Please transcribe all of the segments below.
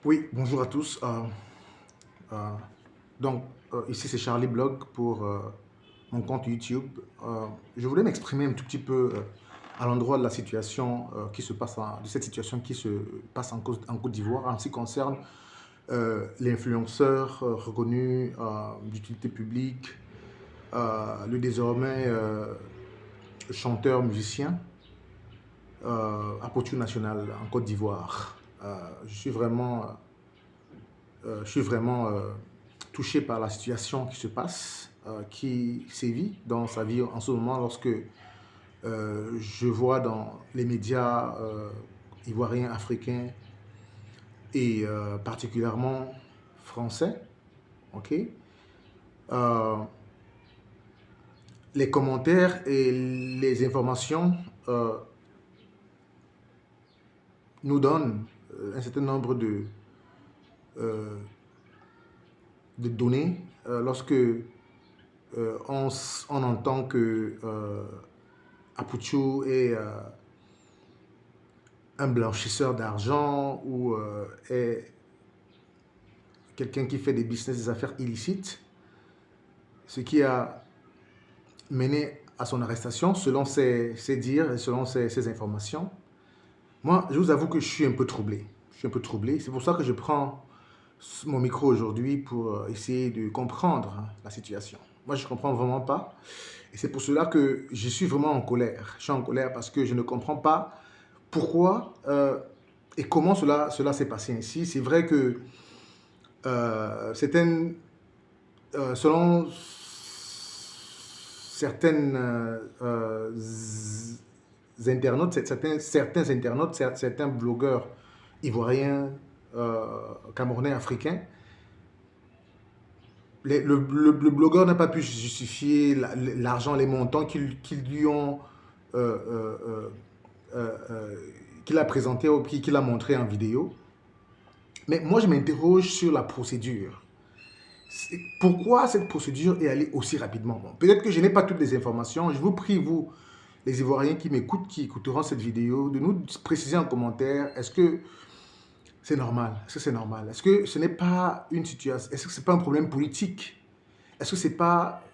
Oui, bonjour à tous. Euh, ici c'est Charlie Blog pour mon compte YouTube. Je voulais m'exprimer un tout petit peu à l'endroit de la situation de cette situation qui se passe en Côte d'Ivoire en ce qui concerne l'influenceur reconnu d'utilité publique, le désormais chanteur musicien Apothou National en Côte d'Ivoire. Je suis vraiment touché par la situation qui se passe, qui sévit dans sa vie en ce moment lorsque je vois dans les médias ivoiriens, africains et particulièrement français, ok, euh, les commentaires et les informations nous donnent un certain nombre euh, de données lorsque on entend que Apuchu est un blanchisseur d'argent ou est quelqu'un qui fait des business, des affaires illicites, ce qui a mené à son arrestation selon ses dires et selon ses informations. Moi, je vous avoue que je suis un peu troublé. Je suis un peu troublé. C'est pour ça que je prends mon micro aujourd'hui pour essayer de comprendre la situation. Moi, je ne comprends vraiment pas. Et c'est pour cela que je suis vraiment en colère. Je suis en colère parce que je ne comprends pas pourquoi et comment cela s'est passé ainsi. C'est vrai que selon certaines internautes, certains internautes, certains blogueurs ivoiriens, camerounais, africains, le blogueur n'a pas pu justifier l'argent, les montants qu'ils lui ont euh, euh, euh, qu'il a présenté ou qu'il a montré en vidéo. Mais moi, je m'interroge sur la procédure. Pourquoi cette procédure est allée aussi rapidement? Bon, peut-être que je n'ai pas toutes les informations. Je vous prie, vous, les Ivoiriens qui m'écoutent, qui écouteront cette vidéo, de nous préciser en commentaire, est-ce que c'est normal? Est-ce que c'est normal? Est-ce que ce n'est pas une situation? Est-ce que ce n'est pas un problème politique? Est-ce que c'est pas...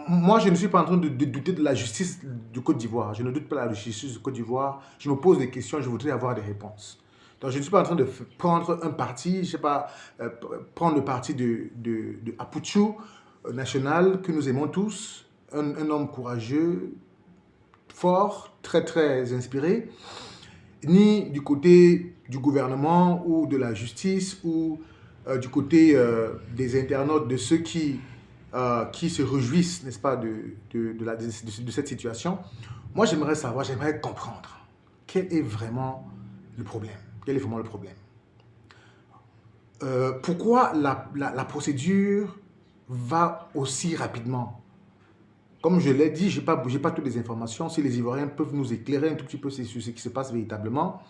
Moi, je ne suis pas en train de douter de la justice du Côte d'Ivoire. Je ne doute pas de la justice du Côte d'Ivoire. Je me pose des questions, je voudrais avoir des réponses. Donc, je ne suis pas en train de prendre un parti, je ne sais pas, prendre le parti de Apuchu National, que nous aimons tous, un homme courageux, fort, très très inspiré, ni du côté du gouvernement ou de la justice ou du côté des internautes, de ceux qui se réjouissent, n'est-ce pas, de cette situation. Moi, j'aimerais savoir, j'aimerais comprendre quel est vraiment le problème. Quel est vraiment le problème? Pourquoi la procédure va aussi rapidement? Comme je l'ai dit, je n'ai pas toutes les informations. Si les Ivoiriens peuvent nous éclairer un tout petit peu sur ce qui se passe véritablement,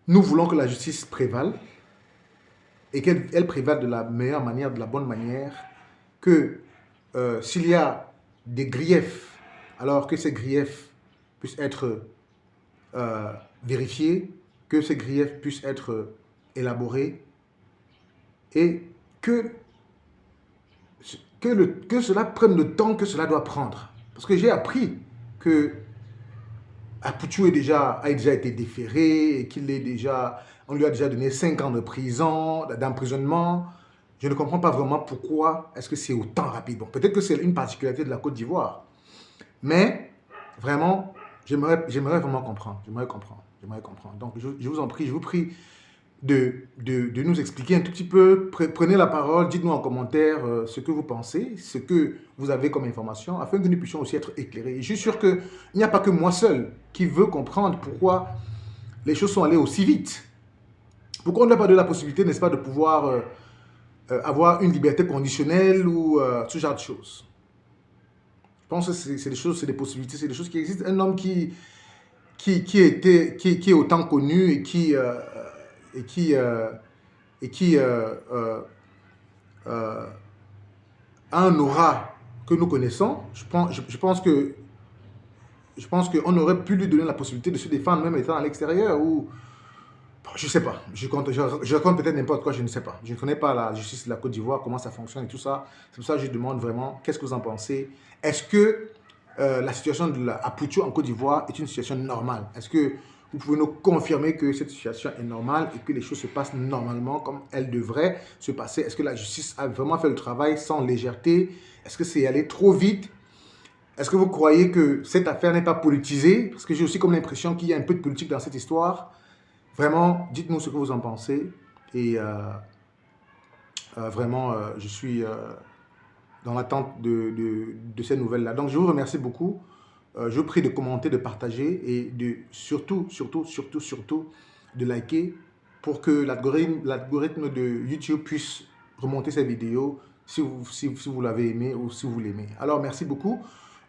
nous voulons que la justice prévale et qu'elle prévale de la meilleure manière, de la bonne manière, que s'il y a des griefs, alors que ces griefs puissent être vérifiés, que ces griefs puissent être élaborés et que cela prenne le temps que cela doit prendre. Parce que j'ai appris que Apuchu a déjà été déféré et on lui a déjà donné 5 ans de prison, d'emprisonnement. Je ne comprends pas vraiment pourquoi est-ce que c'est autant rapide. Bon, peut-être que c'est une particularité de la Côte d'Ivoire. Mais, vraiment, j'aimerais vraiment comprendre. J'aimerais comprendre. Donc, je vous en prie, je vous prie de nous expliquer un tout petit peu. Prenez la parole, dites-nous en commentaire ce que vous pensez, ce que vous avez comme information, afin que nous puissions aussi être éclairés. Et je suis sûr qu'il n'y a pas que moi seul qui veut comprendre pourquoi les choses sont allées aussi vite. Pourquoi on n'a pas donné la possibilité, n'est-ce pas, de pouvoir avoir une liberté conditionnelle ou ce genre de choses. Je pense que c'est des choses, c'est des possibilités, c'est des choses qui existent. Un homme qui est autant connu et qui a un aura que nous connaissons, je pense qu'on aurait pu lui donner la possibilité de se défendre même étant à l'extérieur ou Je ne sais pas. Je raconte peut-être n'importe quoi, je ne sais pas. Je ne connais pas la justice de la Côte d'Ivoire, comment ça fonctionne et tout ça. C'est pour ça que je demande vraiment, qu'est-ce que vous en pensez? Est-ce que la situation de la Apucho en Côte d'Ivoire est une situation normale? Est-ce que vous pouvez nous confirmer que cette situation est normale et que les choses se passent normalement comme elles devraient se passer? Est-ce que la justice a vraiment fait le travail sans légèreté? Est-ce que c'est allé trop vite? Est-ce que vous croyez que cette affaire n'est pas politisée? Parce que j'ai aussi comme l'impression qu'il y a un peu de politique dans cette histoire. Vraiment, dites-nous ce que vous en pensez. Et vraiment, je suis dans l'attente de ces nouvelles-là. Donc, je vous remercie beaucoup. Je vous prie de commenter, de partager et de surtout, de liker pour que l'algorithme de YouTube puisse remonter ces vidéos si vous l'avez aimé ou si vous l'aimez. Alors, merci beaucoup.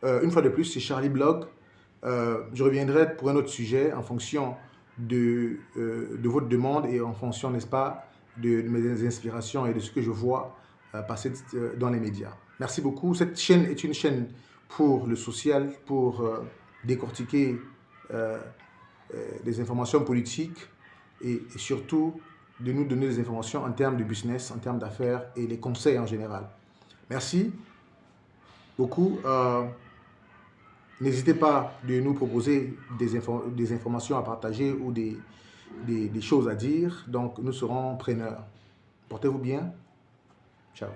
Une fois de plus, c'est Charlie Blog. Je reviendrai pour un autre sujet en fonction de votre demande et en fonction, n'est-ce pas, de mes inspirations et de ce que je vois passer dans les médias. Merci beaucoup. Cette chaîne est une chaîne pour le social, pour décortiquer des informations politiques et surtout de nous donner des informations en termes de business, en termes d'affaires et les conseils en général. Merci beaucoup. N'hésitez pas de nous proposer des informations à partager ou des choses à dire. Donc, nous serons preneurs. Portez-vous bien. Ciao.